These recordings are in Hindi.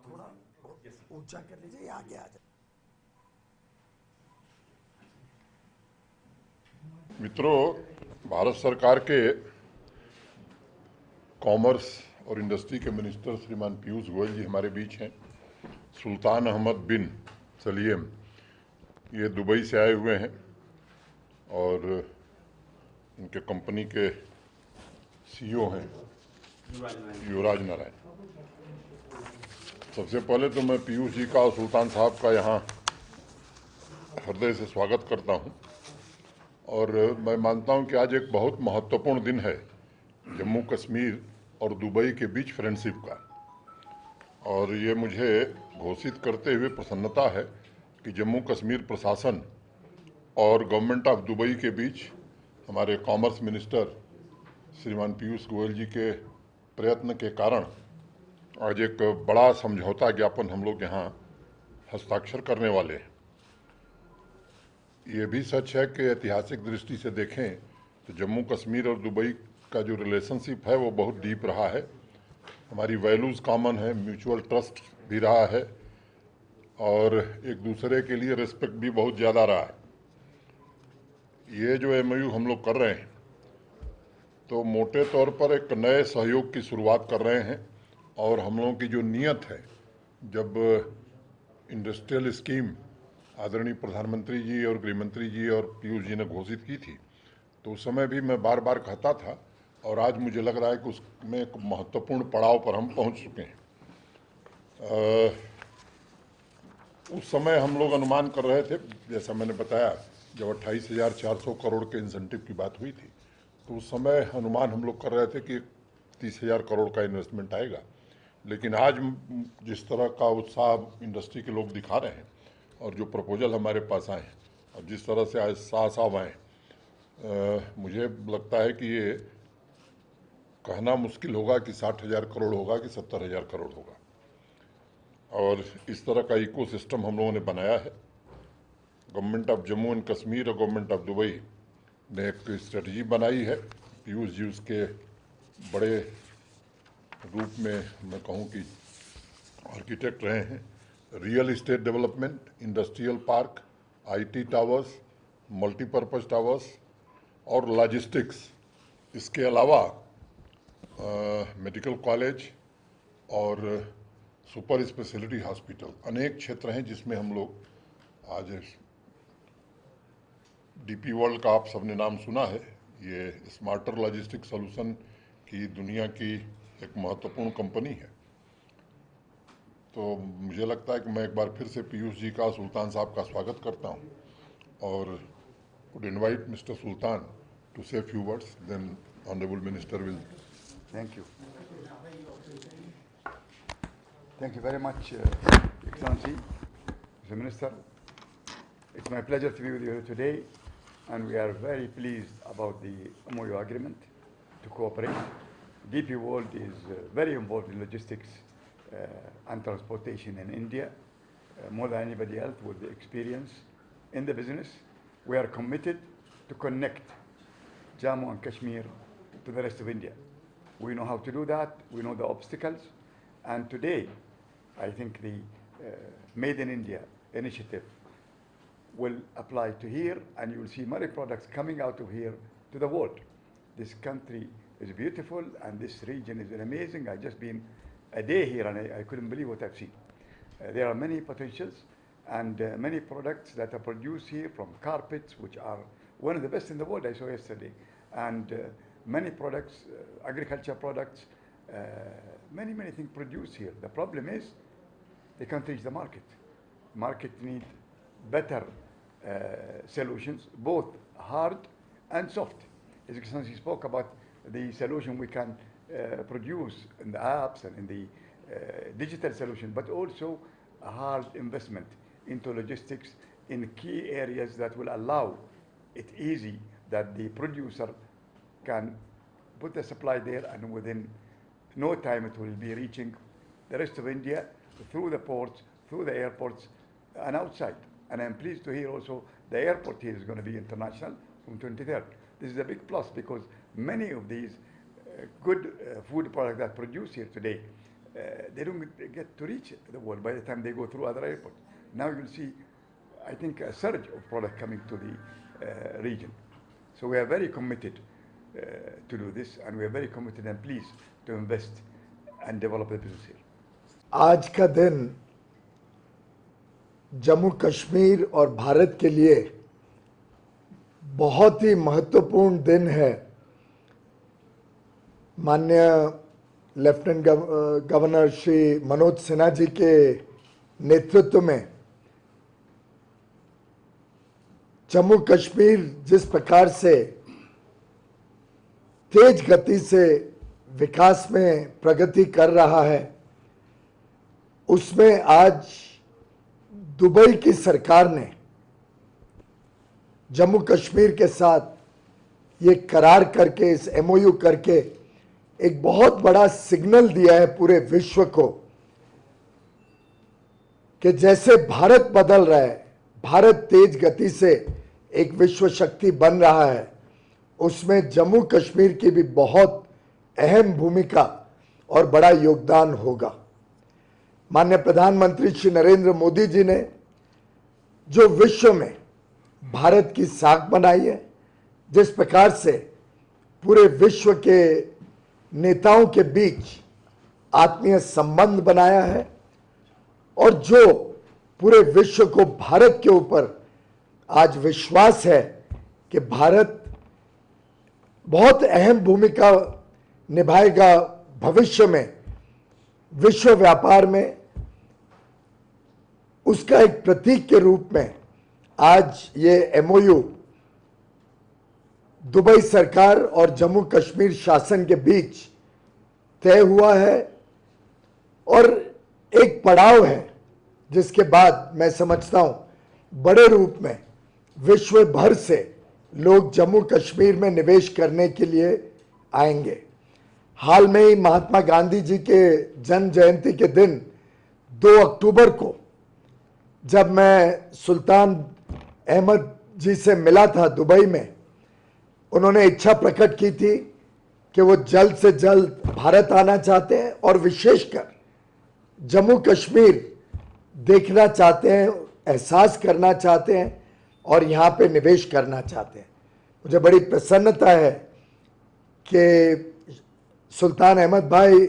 थोड़ा ऊंचा कर लीजिए या आगे आ जाए। मित्रों, भारत सरकार के कॉमर्स और इंडस्ट्री के मिनिस्टर श्रीमान पीयूष गोयल जी हमारे बीच हैं। सुल्तान अहमद बिन सलीम ये दुबई से आए हुए हैं और इनके कंपनी के सीईओ हैं युवराज नारायण। सबसे पहले तो मैं पीयूष जी का और सुल्तान साहब का यहाँ हृदय से स्वागत करता हूँ और मैं मानता हूँ कि आज एक बहुत महत्वपूर्ण दिन है जम्मू कश्मीर और दुबई के बीच फ्रेंडशिप का। और ये मुझे घोषित करते हुए प्रसन्नता है कि जम्मू कश्मीर प्रशासन और गवर्नमेंट ऑफ दुबई के बीच हमारे कॉमर्स मिनिस्टर श्रीमान पीयूष गोयल जी के प्रयत्न के कारण आज एक बड़ा समझौता ज्ञापन हम लोग यहाँ हस्ताक्षर करने वाले हैं। ये भी सच है कि ऐतिहासिक दृष्टि से देखें तो जम्मू कश्मीर और दुबई का जो रिलेशनशिप है वो बहुत डीप रहा है। हमारी वैल्यूज़ कॉमन है, म्यूचुअल ट्रस्ट भी रहा है और एक दूसरे के लिए रिस्पेक्ट भी बहुत ज़्यादा रहा है। ये जो एमओयू हम लोग कर रहे हैं तो मोटे तौर पर एक नए सहयोग की शुरुआत कर रहे हैं और हम लोगों की जो नीयत है, जब इंडस्ट्रियल स्कीम आदरणीय प्रधानमंत्री जी और गृहमंत्री जी और पीयूष जी ने घोषित की थी तो उस समय भी मैं बार बार कहता था और आज मुझे लग रहा है कि उसमें एक महत्वपूर्ण पड़ाव पर हम पहुंच चुके हैं। उस समय हम लोग अनुमान कर रहे थे, जैसा मैंने बताया, जब 28,400 करोड़ के इंसेंटिव की बात हुई थी तो उस समय अनुमान हम लोग कर रहे थे कि 30,000 करोड़ का इन्वेस्टमेंट आएगा। लेकिन आज जिस तरह का उत्साह इंडस्ट्री के लोग दिखा रहे हैं और जो प्रपोजल हमारे पास आए हैं और जिस तरह से आज साहब आए, मुझे लगता है कि ये कहना मुश्किल होगा कि 60,000 करोड़ होगा कि 70,000 करोड़ होगा। और इस तरह का इकोसिस्टम हम लोगों ने बनाया है। Government of Jammu and Kashmir और गवर्नमेंट ऑफ दुबई ने एक स्ट्रेटजी बनाई है। पीयूष जी उसके बड़े रूप में मैं कहूँ कि आर्किटेक्ट रहे हैं। Real estate development, industrial park, IT towers, multipurpose towers और लॉजिस्टिक्स, इसके अलावा मेडिकल कॉलेज और सुपर स्पेशलिटी हॉस्पिटल, अनेक क्षेत्र हैं जिसमें हम लोग आज डीपी वर्ल्ड का आप सबने नाम सुना है। ये स्मार्टर लॉजिस्टिक सॉल्यूशन की दुनिया की एक महत्वपूर्ण कंपनी है। तो मुझे लगता है कि मैं एक बार फिर से पीयूष जी का, सुल्तान साहब का स्वागत करता हूं और would invite Mr. Sultan to say a few words, then Honorable Minister will. Thank you. Thank you very much, Excellency, Mr. Minister. It's my pleasure to be with you today, and we are very pleased about the MOU agreement to cooperate. DP World is very involved in logistics and transportation in India, more than anybody else with the experience in the business. We are committed to connect Jammu and Kashmir to the rest of India. We know how to do that. We know the obstacles. And today, I think the Made in India initiative will apply to here, and you will see many products coming out of here to the world. This country is beautiful, and this region is amazing. I've just been a day here, and I couldn't believe what I've seen. There are many potentials and many products that are produced here, from carpets, which are one of the best in the world, I saw yesterday, and many products, agriculture products, many things produced here. The problem is they can't reach the market. Market need better solutions, both hard and soft. As Excellency spoke about the solution we can produce in the apps and in the digital solution, but also a hard investment into logistics in key areas that will allow it easy that the producer can put the supply there, and within no time it will be reaching the rest of India through the ports, through the airports, and outside. And I'm pleased to hear also the airport here is going to be international from 23rd. This is a big plus because many of these good food products that are produced here today they don't get to reach the world by the time they go through other airports. Now you'll see, I think, a surge of product coming to the region. So we are very committed to do this, and we are very committed and pleased to invest and develop the business here. आज का दिन जम्मू कश्मीर और भारत के लिए बहुत ही महत्वपूर्ण दिन है। माननीय लेफ्टिनेंट गवर्नर श्री मनोज सिन्हा जी के नेतृत्व में जम्मू कश्मीर जिस प्रकार से तेज गति से विकास में प्रगति कर रहा है, उसमें आज दुबई की सरकार ने जम्मू कश्मीर के साथ ये करार करके, इस एमओयू करके एक बहुत बड़ा सिग्नल दिया है पूरे विश्व को कि जैसे भारत बदल रहा है, भारत तेज गति से एक विश्व शक्ति बन रहा है, उसमें जम्मू कश्मीर की भी बहुत अहम भूमिका और बड़ा योगदान होगा। माननीय प्रधानमंत्री श्री नरेंद्र मोदी जी ने जो विश्व में भारत की साख बनाई है, जिस प्रकार से पूरे विश्व के नेताओं के बीच आत्मीय संबंध बनाया है और जो पूरे विश्व को भारत के ऊपर आज विश्वास है कि भारत बहुत अहम भूमिका निभाएगा भविष्य में विश्व व्यापार में, उसका एक प्रतीक के रूप में आज ये एमओयू दुबई सरकार और जम्मू कश्मीर शासन के बीच तय हुआ है और एक पड़ाव है जिसके बाद मैं समझता हूं बड़े रूप में विश्व भर से लोग जम्मू कश्मीर में निवेश करने के लिए आएंगे। हाल में ही महात्मा गांधी जी के जन्म जयंती के दिन 2 अक्टूबर को जब मैं सुल्तान अहमद जी से मिला था दुबई में, उन्होंने इच्छा प्रकट की थी कि वो जल्द से जल्द भारत आना चाहते हैं और विशेषकर जम्मू कश्मीर देखना चाहते हैं, एहसास करना चाहते हैं और यहाँ पे निवेश करना चाहते हैं। मुझे बड़ी प्रसन्नता है कि सुल्तान अहमद भाई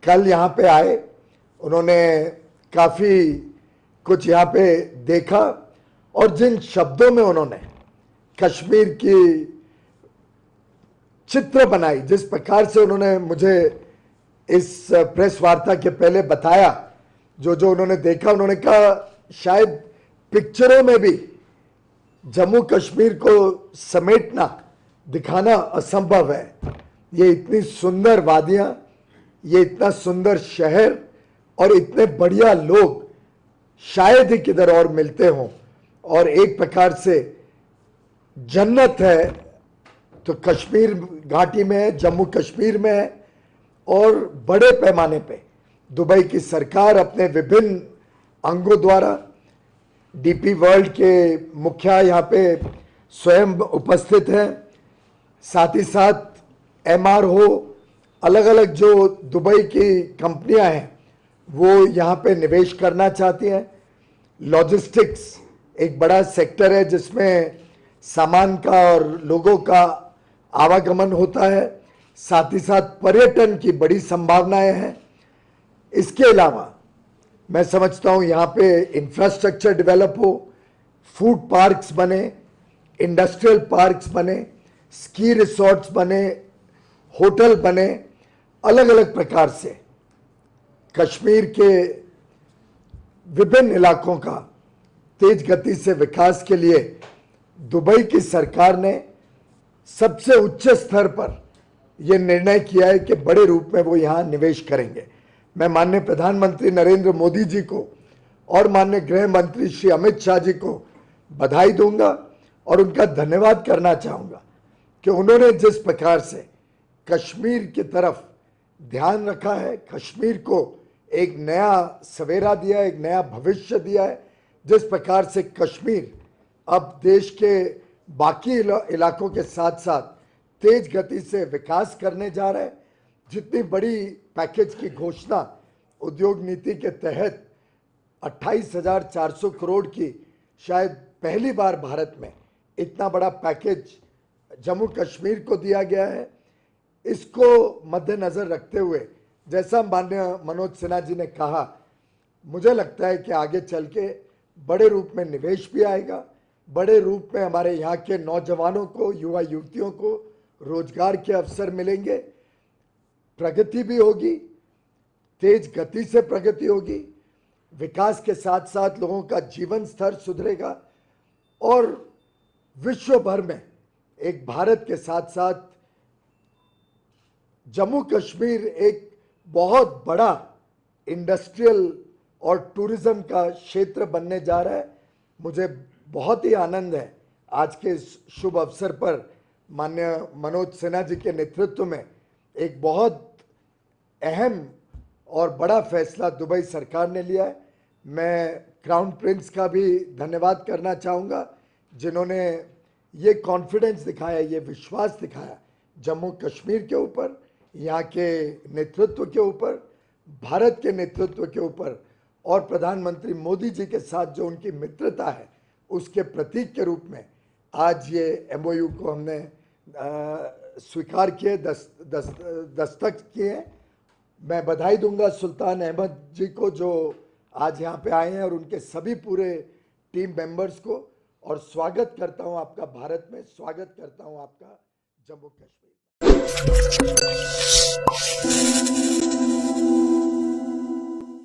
कल यहाँ पे आए, उन्होंने काफ़ी कुछ यहाँ पे देखा और जिन शब्दों में उन्होंने कश्मीर की चित्र बनाई, जिस प्रकार से उन्होंने मुझे इस प्रेस वार्ता के पहले बताया, जो उन्होंने देखा, उन्होंने कहा शायद पिक्चरों में भी जम्मू कश्मीर को समेटना, दिखाना असंभव है। ये इतनी सुंदर वादियां, ये इतना सुंदर शहर और इतने बढ़िया लोग शायद ही किधर और मिलते हों और एक प्रकार से जन्नत है तो कश्मीर घाटी में है, जम्मू कश्मीर में है। और बड़े पैमाने पे दुबई की सरकार अपने विभिन्न अंगों द्वारा, डीपी वर्ल्ड के मुखिया यहाँ पे स्वयं उपस्थित हैं, साथ ही साथ एमआर हो, अलग अलग जो दुबई की कंपनियां हैं वो यहाँ पे निवेश करना चाहती हैं। लॉजिस्टिक्स एक बड़ा सेक्टर है जिसमें सामान का और लोगों का आवागमन होता है, साथ ही साथ पर्यटन की बड़ी संभावनाएं हैं। इसके अलावा मैं समझता हूँ यहाँ पे इंफ्रास्ट्रक्चर डेवलप हो, फूड पार्क्स बने, इंडस्ट्रियल पार्क्स बने, स्की रिसोर्ट्स बने, होटल बने, अलग अलग प्रकार से कश्मीर के विभिन्न इलाकों का तेज गति से विकास के लिए दुबई की सरकार ने सबसे उच्च स्तर पर यह निर्णय किया है कि बड़े रूप में वो यहाँ निवेश करेंगे। मैं माननीय प्रधानमंत्री नरेंद्र मोदी जी को और माननीय गृह मंत्री श्री अमित शाह जी को बधाई दूंगा और उनका धन्यवाद करना चाहूँगा कि उन्होंने जिस प्रकार से कश्मीर की तरफ ध्यान रखा है, कश्मीर को एक नया सवेरा दिया, एक नया भविष्य दिया है। जिस प्रकार से कश्मीर अब देश के बाकी इलाकों के साथ साथ तेज गति से विकास करने जा रहा है, जितनी बड़ी पैकेज की घोषणा उद्योग नीति के तहत 28,400 करोड़ की शायद पहली बार भारत में इतना बड़ा पैकेज जम्मू कश्मीर को दिया गया है। इसको मद्देनजर रखते हुए जैसा माननीय मनोज सिन्हा जी ने कहा, मुझे लगता है कि आगे चल के बड़े रूप में निवेश भी आएगा, बड़े रूप में हमारे यहाँ के नौजवानों को, युवा युवतियों को रोजगार के अवसर मिलेंगे, प्रगति भी होगी, तेज गति से प्रगति होगी, विकास के साथ साथ लोगों का जीवन स्तर सुधरेगा और विश्व भर में एक भारत के साथ साथ जम्मू कश्मीर एक बहुत बड़ा इंडस्ट्रियल और टूरिज्म का क्षेत्र बनने जा रहा है। मुझे बहुत ही आनंद है आज के इस शुभ अवसर पर माननीय मनोज सिन्हा जी के नेतृत्व में एक बहुत अहम और बड़ा फैसला दुबई सरकार ने लिया है। मैं क्राउन प्रिंस का भी धन्यवाद करना चाहूँगा जिन्होंने ये कॉन्फिडेंस दिखाया, ये विश्वास दिखाया जम्मू कश्मीर के ऊपर, यहाँ के नेतृत्व के ऊपर, भारत के नेतृत्व के ऊपर और प्रधानमंत्री मोदी जी के साथ जो उनकी मित्रता है उसके प्रतीक के रूप में आज ये MOU को हमने स्वीकार किए, दस्तखत किए। मैं बधाई दूंगा सुल्तान अहमद जी को जो आज यहाँ पे आए हैं और उनके सभी पूरे टीम मेंबर्स को, और स्वागत करता हूँ आपका भारत में, स्वागत करता हूँ आपका जम्मू कश्मीर में।